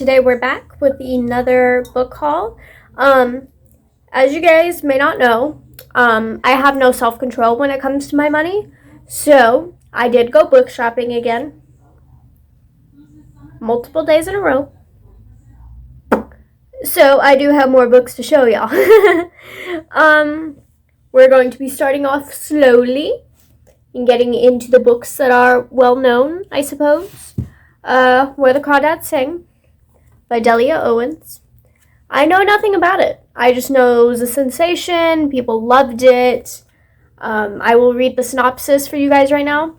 today we're back with another book haul. As you guys may not know, I have no self-control when it comes to my money. So, I did go book shopping again. Multiple days in a row. So, I do have more books to show y'all. We're going to be starting off slowly and getting into the books that are well known, I suppose. Where the Crawdads Sing by Delia Owens. I know nothing about it. I just know it was a sensation. People loved it. I will read the synopsis for you guys right now.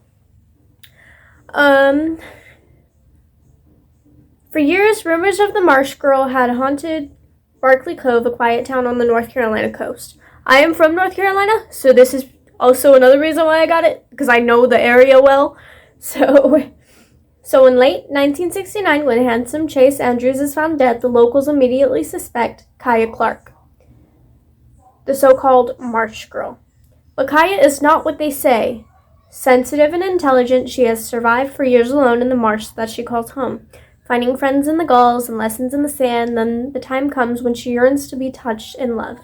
For years, rumors of the Marsh Girl had haunted Barkley Cove, a quiet town on the North Carolina coast. I am from North Carolina, so this is also another reason why I got it, because I know the area well. So in late 1969, when handsome Chase Andrews is found dead, the locals immediately suspect Kaya Clark, the so-called Marsh Girl. But Kaya is not what they say. Sensitive and intelligent, she has survived for years alone in the marsh that she calls home, finding friends in the gulls and lessons in the sand. Then the time comes when she yearns to be touched and loved.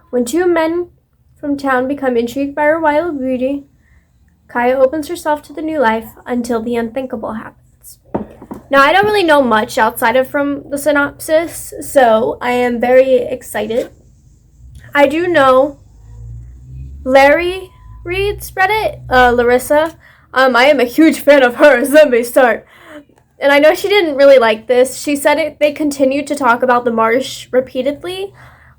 When two men from town become intrigued by her wild beauty, Kaya opens herself to the new life until the unthinkable happens. Now, I don't really know much outside of from the synopsis, so I am very excited. I do know Larry reads Reddit, Larissa. I am a huge fan of hers. Let me start. And I know she didn't really like this. She said they continued to talk about the marsh repeatedly.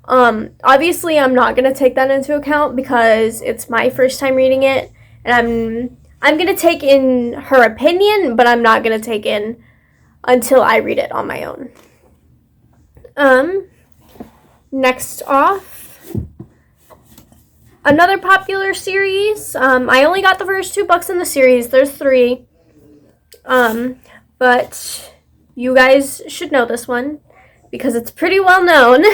Obviously, I'm not going to take that into account because it's my first time reading it. And I'm going to take in her opinion, but I'm not going to take in until I read it on my own. Next off, another popular series. I only got the first 2 books in the series. There's 3. But you guys should know this one because it's pretty well known.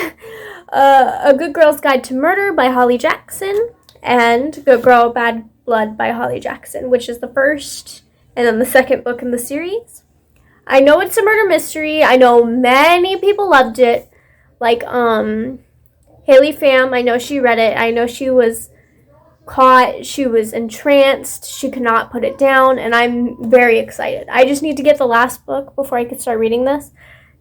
A Good Girl's Guide to Murder by Holly Jackson and Good Girl, Bad Blood by Holly Jackson, which is the first and then the second book in the series. I know it's a murder mystery. I know many people loved it. Like, Haley Pham, I know she read it. I know she was caught. She was entranced. She could not put it down, and I'm very excited. I just need to get the last book before I can start reading this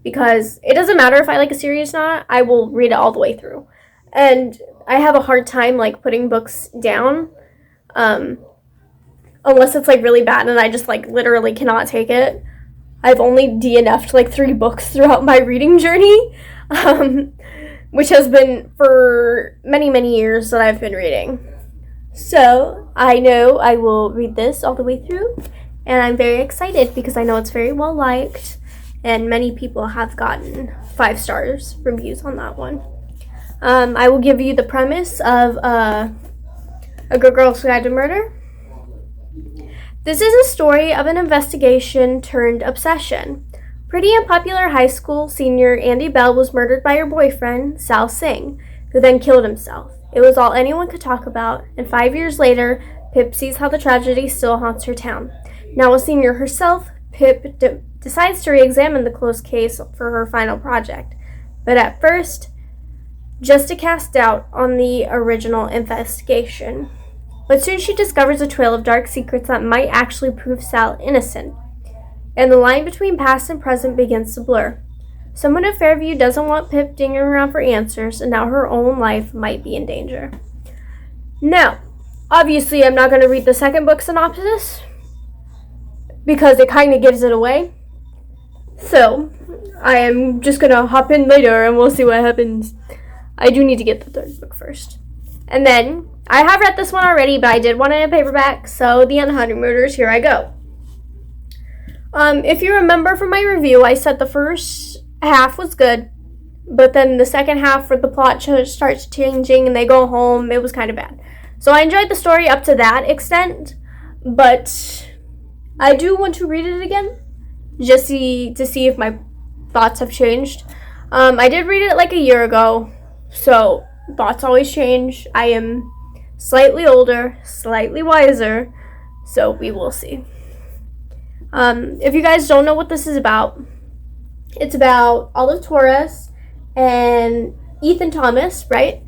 because it doesn't matter if I like a series or not. I will read it all the way through. And I have a hard time, putting books down. Unless it's really bad and I just literally cannot take it. I've only DNF'd 3 books throughout my reading journey, which has been for many, many years that I've been reading. So I know I will read this all the way through, and I'm very excited because I know it's very well liked, and many people have gotten 5 stars reviews on that one. I will give you the premise of A Good Girl's Guide to Murder. This is a story of an investigation turned obsession. Pretty and popular high school senior Andy Bell was murdered by her boyfriend, Sal Singh, who then killed himself. It was all anyone could talk about, and 5 years later, Pip sees how the tragedy still haunts her town. Now a senior herself, Pip decides to re-examine the closed case for her final project, but at first, just to cast doubt on the original investigation. But soon she discovers a trail of dark secrets that might actually prove Sal innocent, and the line between past and present begins to blur. Someone at Fairview doesn't want Pip dinging around for answers, and now her own life might be in danger. Now, obviously I'm not going to read the second book synopsis, because it kind of gives it away. So, I am just going to hop in later and we'll see what happens. I do need to get the third book first. And then, I have read this one already, but I did want it in paperback, so The Unhunted Murders, here I go. If you remember from my review, I said the first half was good, but then the second half where the plot starts changing and they go home, it was kind of bad. So I enjoyed the story up to that extent, but I do want to read it again, just to see if my thoughts have changed. I did read it a year ago, so thoughts always change. I am slightly older, slightly wiser, so we will see. If you guys don't know what this is about, It's about Olive Torres and Ethan Thomas, right?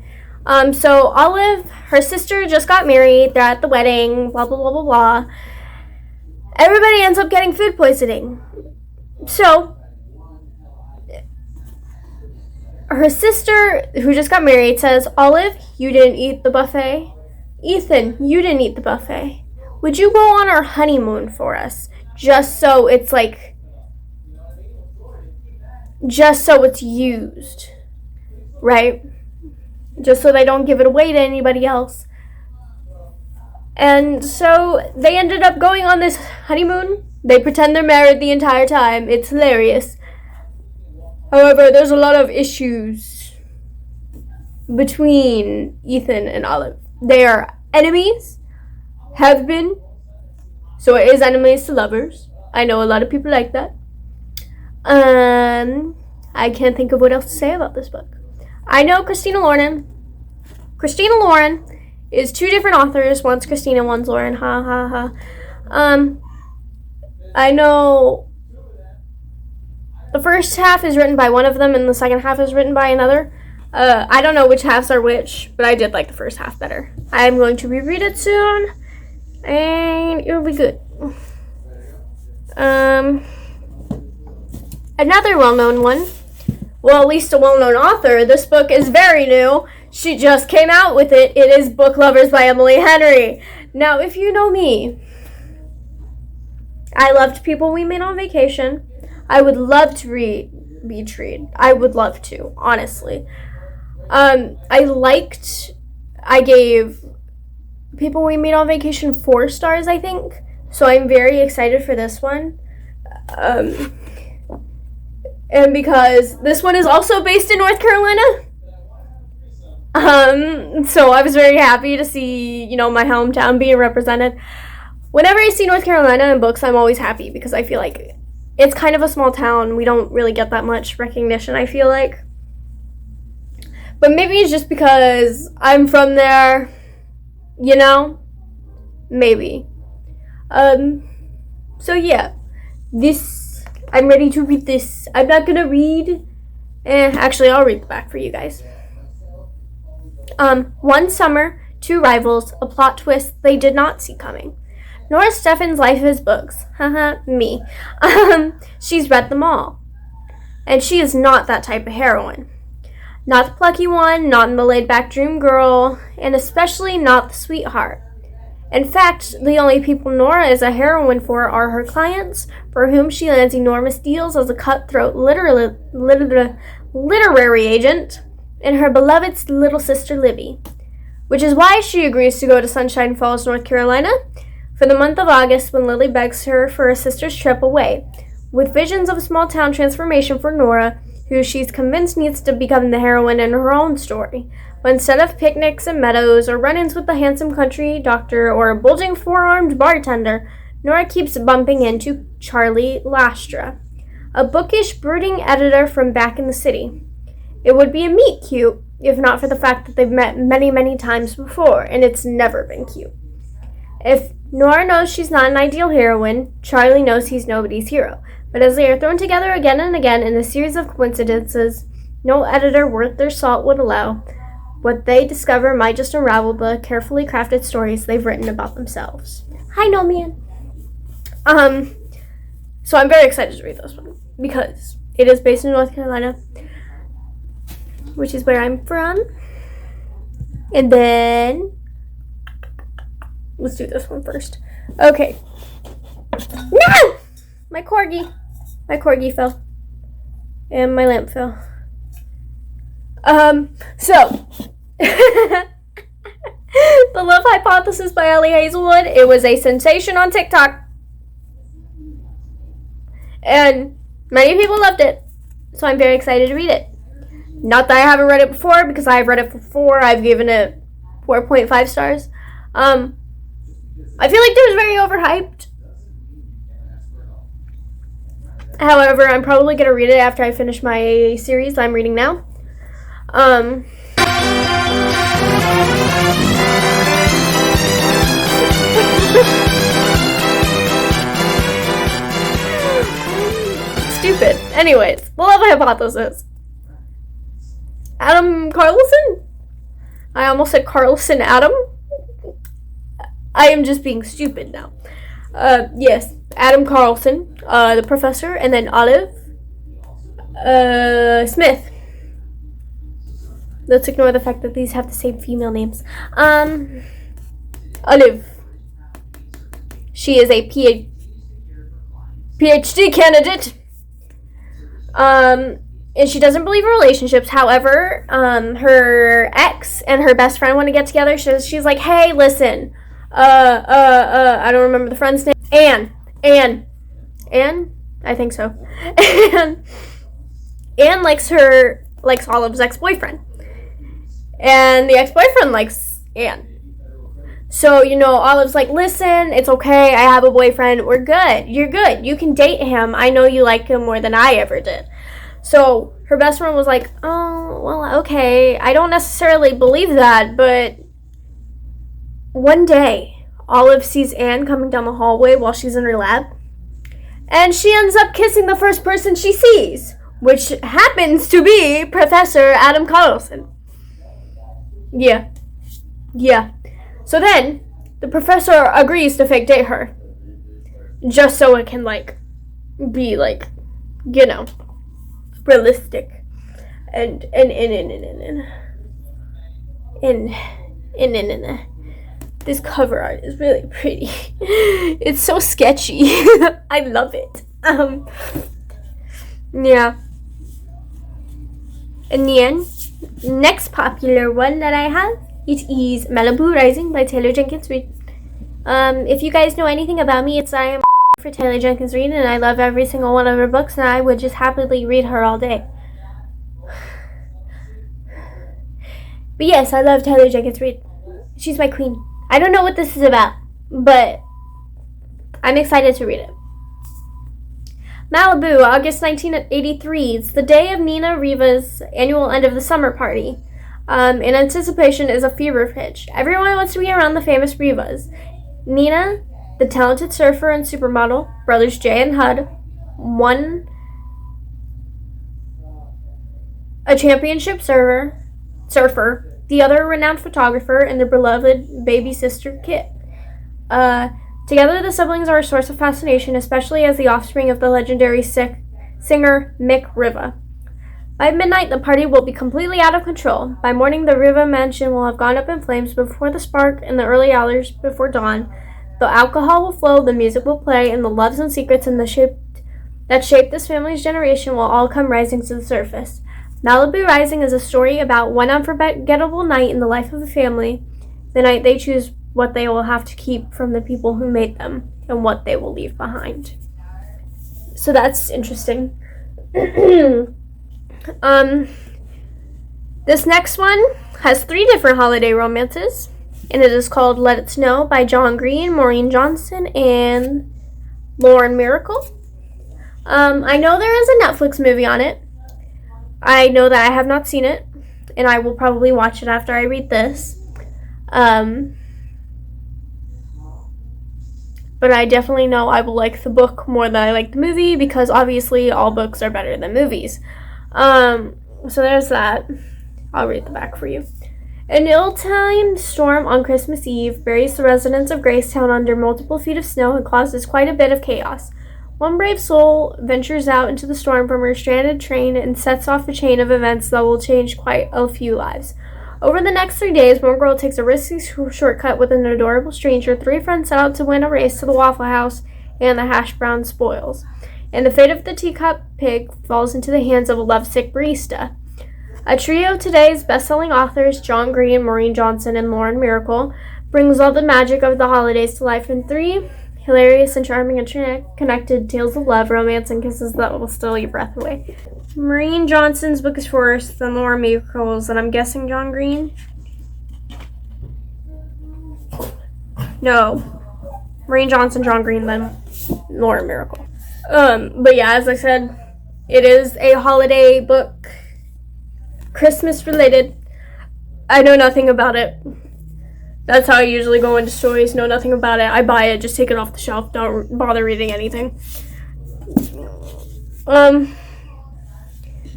So Olive, her sister just got married. They're at the wedding, blah, blah, blah, blah, blah. Everybody ends up getting food poisoning. So her sister, who just got married, says, Olive, you didn't eat the buffet. Ethan, you didn't eat the buffet. Would you go on our honeymoon for us? Just so it's used, right? Just so they don't give it away to anybody else. And so they ended up going on this honeymoon. They pretend they're married the entire time. It's hilarious. However, there's a lot of issues between Ethan and Olive. They are enemies, have been. So it is enemies to lovers. I know a lot of people like that. I can't think of what else to say about this book. I know Christina Lauren is two different authors. One's Christina, one's Lauren. Ha ha ha. I know the first half is written by one of them and the second half is written by another. I don't know which halves are which, but I did like the first half better. I'm going to reread it soon, and it'll be good. Another well-known one, well, at least a well-known author. This book is very new. She just came out with it. It is Book Lovers by Emily Henry. Now, if you know me, I loved People We Met on Vacation. I would love to read Beach Read. I would love to, honestly. I gave People We Meet on Vacation 4 stars, I think. So I'm very excited for this one. And because this one is also based in North Carolina. So I was very happy to see, my hometown being represented. Whenever I see North Carolina in books, I'm always happy because I feel like it's kind of a small town. We don't really get that much recognition, I feel like. But maybe it's just because I'm from there, Maybe. So yeah, I'm ready to read this. I'm not gonna read, actually I'll read the back for you guys. One summer, two rivals, a plot twist they did not see coming. Nora Steffen's life is books. Haha, me. She's read them all. And she is not that type of heroine. Not the plucky one, not the laid-back dream girl, and especially not the sweetheart. In fact, the only people Nora is a heroine for are her clients, for whom she lands enormous deals as a cutthroat literary agent, and her beloved little sister Libby. Which is why she agrees to go to Sunshine Falls, North Carolina, for the month of August when Lily begs her for a sister's trip away, with visions of a small-town transformation for Nora, who she's convinced needs to become the heroine in her own story. But instead of picnics and meadows, or run-ins with the handsome country doctor, or a bulging four-armed bartender, Nora keeps bumping into Charlie Lastra, a bookish, brooding editor from back in the city. It would be a meet-cute, if not for the fact that they've met many, many times before, and it's never been cute. If Nora knows she's not an ideal heroine, Charlie knows he's nobody's hero. But as they are thrown together again and again in a series of coincidences no editor worth their salt would allow, what they discover might just unravel the carefully crafted stories they've written about themselves. Hi, No Man. So I'm very excited to read this one because it is based in North Carolina, which is where I'm from. And then let's do this one first. Okay. No! My corgi fell. And my lamp fell. So The Love Hypothesis by Ellie Hazelwood. It was a sensation on TikTok. And many people loved it. So I'm very excited to read it. Not that I haven't read it before, because I've read it before. I've given it 4.5 stars. I feel like it was very overhyped. However, I'm probably going to read it after I finish my series I'm reading now. stupid. Anyways, the love hypothesis. Adam Carlson? I almost said Carlson Adam. I am just being stupid now. Yes, Adam Carlson, the professor, and then Olive Smith. Let's ignore the fact that these have the same female names. Olive. She is a PhD candidate. And she doesn't believe in relationships. However, her ex and her best friend want to get together. She's like, hey, listen. I don't remember the friend's name. Anne. I think so. Anne likes Olive's ex-boyfriend. And the ex-boyfriend likes Anne. So, Olive's like, listen, it's okay. I have a boyfriend. We're good. You're good. You can date him. I know you like him more than I ever did. So, her best friend was like, oh, well, okay. I don't necessarily believe that, but one day, Olive sees Anne coming down the hallway while she's in her lab. And she ends up kissing the first person she sees, which happens to be Professor Adam Carlson. Yeah. So then, the professor agrees to fake date her. Just so it can, be, realistic. And this cover art is really pretty. It's so sketchy. I love it. Yeah. And the next popular one that I have, it is Malibu Rising by Taylor Jenkins Reid. If you guys know anything about me, I am for Taylor Jenkins Reid, and I love every single one of her books, and I would just happily read her all day. But yes, I love Taylor Jenkins Reid. She's my queen. I don't know what this is about, but I'm excited to read it. Malibu, August 1983. It's the day of Nina Riva's annual end of the summer party. In anticipation is a fever pitch. Everyone wants to be around the famous Rivas. Nina, the talented surfer and supermodel, brothers Jay and Hud, one a championship surfer, the other a renowned photographer, and their beloved baby sister Kit. Together, the siblings are a source of fascination, especially as the offspring of the legendary singer Mick Riva. By midnight, the party will be completely out of control. By morning, the Riva mansion will have gone up in flames before the spark in the early hours before dawn. The alcohol will flow, the music will play, and the loves and secrets that shaped this family's generation will all come rising to the surface. Malibu Rising is a story about one unforgettable night in the life of a family, the night they choose what they will have to keep from the people who made them, and what they will leave behind. So that's interesting. This next one has 3 different holiday romances, and it is called Let It Snow by John Green, Maureen Johnson, and Lauren Miracle. I know there is a Netflix movie on it. I know that I have not seen it, and I will probably watch it after I read this. But I definitely know I will like the book more than I like the movie, because obviously all books are better than movies. So there's that. I'll read the back for you. An ill-timed storm on Christmas Eve buries the residents of Gracetown under multiple feet of snow and causes quite a bit of chaos. One brave soul ventures out into the storm from her stranded train and sets off a chain of events that will change quite a few lives. Over the next 3 days, one girl takes a risky shortcut with an adorable stranger. 3 friends set out to win a race to the Waffle House, and the hash brown spoils. And the fate of the teacup pig falls into the hands of a lovesick barista. A trio of today's best-selling authors, John Green, Maureen Johnson, and Lauren Miracle, brings all the magic of the holidays to life in 3 hilarious and charming and connected tales of love, romance, and kisses that will steal your breath away. Maureen Johnson's book is first, then Lauren Miracle's, and I'm guessing John Green? No. Maureen Johnson, John Green, then Lauren Miracle. But yeah, as I said, it is a holiday book, Christmas related. I know nothing about it. That's how I usually go into stories, know nothing about it. I buy it, just take it off the shelf, don't bother reading anything. Um,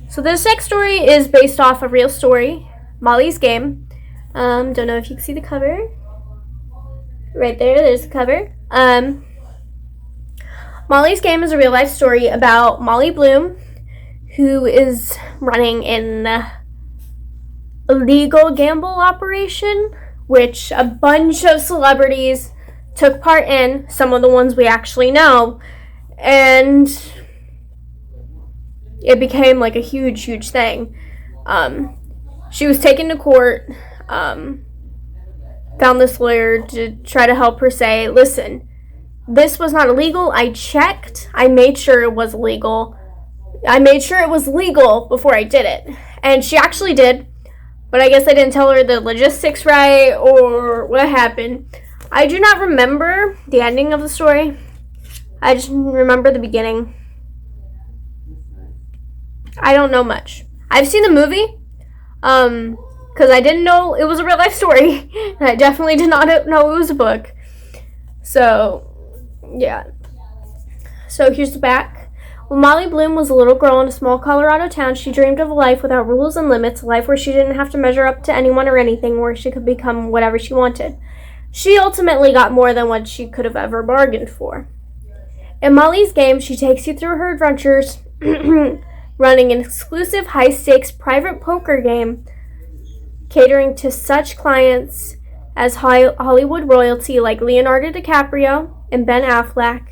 so this next story is based off a real story, Molly's Game. Don't know if you can see the cover. Right there's the cover. Molly's Game is a real life story about Molly Bloom, who is running an illegal gamble operation, which a bunch of celebrities took part in, some of the ones we actually know, and it became like a huge thing. She was taken to court, found this lawyer to try to help her say, listen, this was not illegal. I checked. I made sure it was legal. I made sure it was legal before I did it. And she actually did, but I guess I didn't tell her the logistics right or what happened. I do not remember the ending of the story. I just remember the beginning. I don't know much. I've seen the movie, because I didn't know it was a real life story. And I definitely did not know it was a book. So, yeah. So here's the back. When Molly Bloom was a little girl in a small Colorado town, she dreamed of a life without rules and limits, a life where she didn't have to measure up to anyone or anything, where she could become whatever she wanted. She ultimately got more than what she could have ever bargained for. In Molly's Game, she takes you through her adventures running an exclusive high-stakes private poker game catering to such clients as Hollywood royalty like Leonardo DiCaprio and Ben Affleck,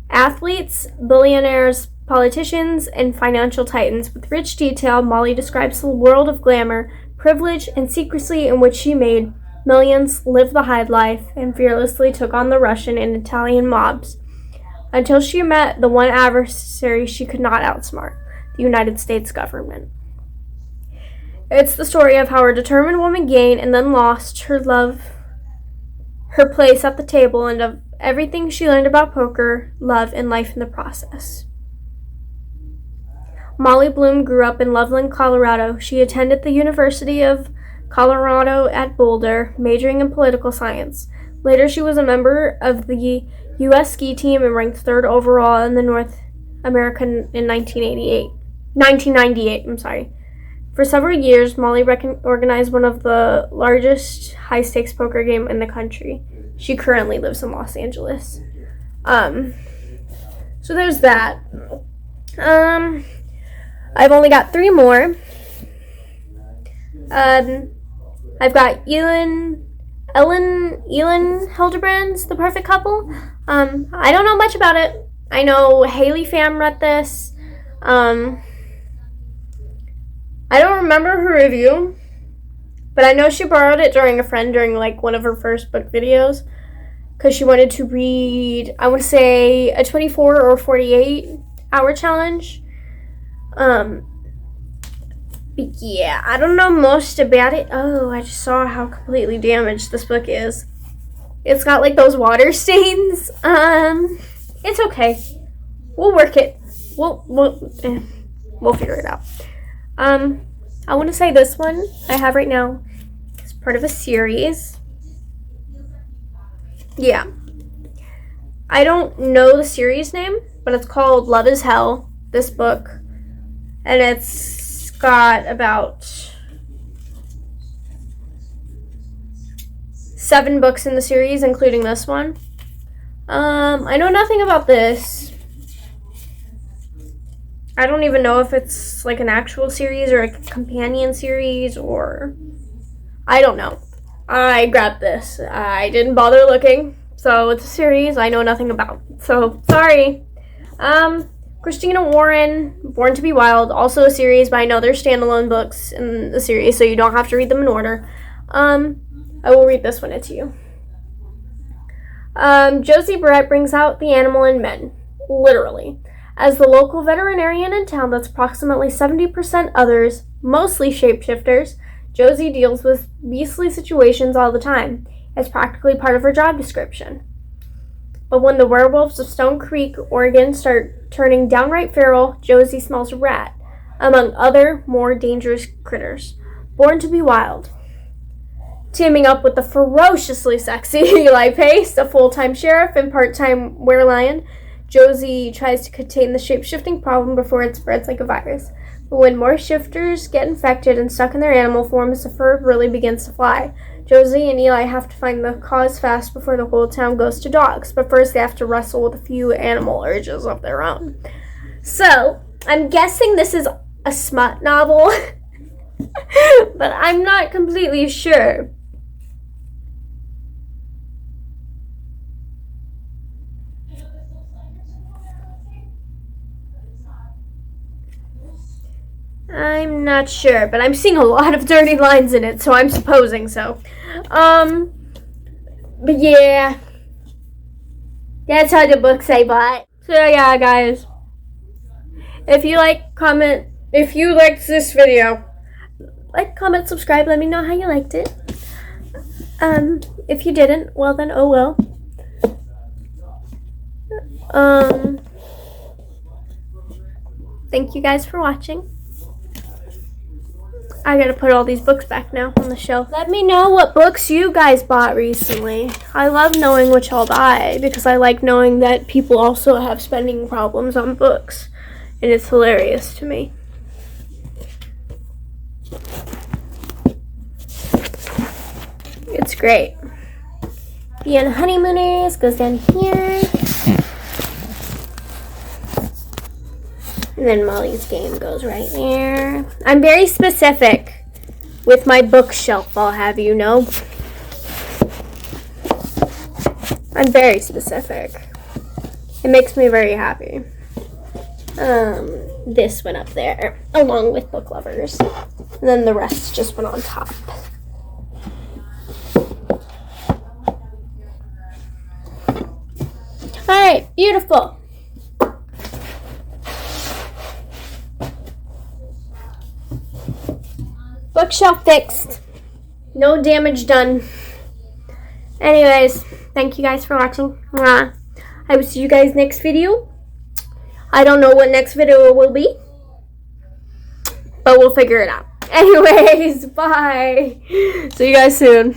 athletes, billionaires, politicians, and financial titans. With rich detail, Molly describes the world of glamour, privilege, and secrecy in which she made millions, lived the high life, and fearlessly took on the Russian and Italian mobs, until she met the one adversary she could not outsmart, the United States government. It's the story of how a determined woman gained and then lost her place at the table, and of everything she learned about poker, love, and life in the process. Molly Bloom grew up in Loveland, Colorado. She attended the University of Colorado at Boulder, majoring in political science. Later, she was a member of the U.S. ski team and ranked 3rd overall in the North America in 1998. For several years, Molly organized one of the largest high-stakes poker game in the country. She currently lives in Los Angeles. So there's that. I've only got 3 more. I've got Ellen Hildebrand's The Perfect Couple. I don't know much about it. I know Haley Pham read this. I don't remember her review, but I know she borrowed it during like one of her first book videos, because she wanted to read, I would say, a 24 or 48 hour challenge. But yeah, I don't know most about it. Oh, I just saw how completely damaged this book is. It's got like those water stains. It's okay. We'll work it. We'll figure it out. I want to say this one I have right now is part of a series. Yeah. I don't know the series name, but it's called Love is Hell, this book. And it's got about 7 books in the series, including this one. I know nothing about this. I don't even know if it's like an actual series or a companion series, or I don't know. I grabbed this. I didn't bother looking. So it's a series I know nothing about. So sorry. Christina Warren, Born to be Wild, also a series, but I know there's standalone books in the series, so you don't have to read them in order. I will read this one to you. Josie Barrett brings out the animal in men, literally. As the local veterinarian in town that's approximately 70% others, mostly shapeshifters, Josie deals with beastly situations all the time. It's practically part of her job description. But when the werewolves of Stone Creek, Oregon start turning downright feral, Josie smells a rat, among other more dangerous critters. Born to be Wild. Teaming up with the ferociously sexy Eli Pace, a full-time sheriff and part-time werelion, Josie tries to contain the shape-shifting problem before it spreads like a virus. But when more shifters get infected and stuck in their animal forms, the fur really begins to fly. Josie and Eli have to find the cause fast before the whole town goes to dogs. But first they have to wrestle with a few animal urges of their own. So, I'm guessing this is a smut novel. But I'm not completely sure. I'm not sure, but I'm seeing a lot of dirty lines in it, so I'm supposing so. But yeah. That's all the books I bought. So yeah, guys. If you liked this video, like, comment, subscribe, let me know how you liked it. If you didn't, well then, oh well. Thank you guys for watching. I gotta put all these books back now on the shelf. Let me know what books you guys bought recently. I love knowing what y'all buy because I like knowing that people also have spending problems on books. And it's hilarious to me. It's great. Being Honeymooners goes down here. And then Molly's Game goes right there. I'm very specific with my bookshelf, I'll have you know. I'm very specific. It makes me very happy. This went up there, along with Book Lovers. And then the rest just went on top. Alright, beautiful. Bookshelf fixed. No damage done. Anyways, thank you guys for watching. I will see you guys next video. I don't know what next video will be, but we'll figure it out. Anyways, bye. See you guys soon.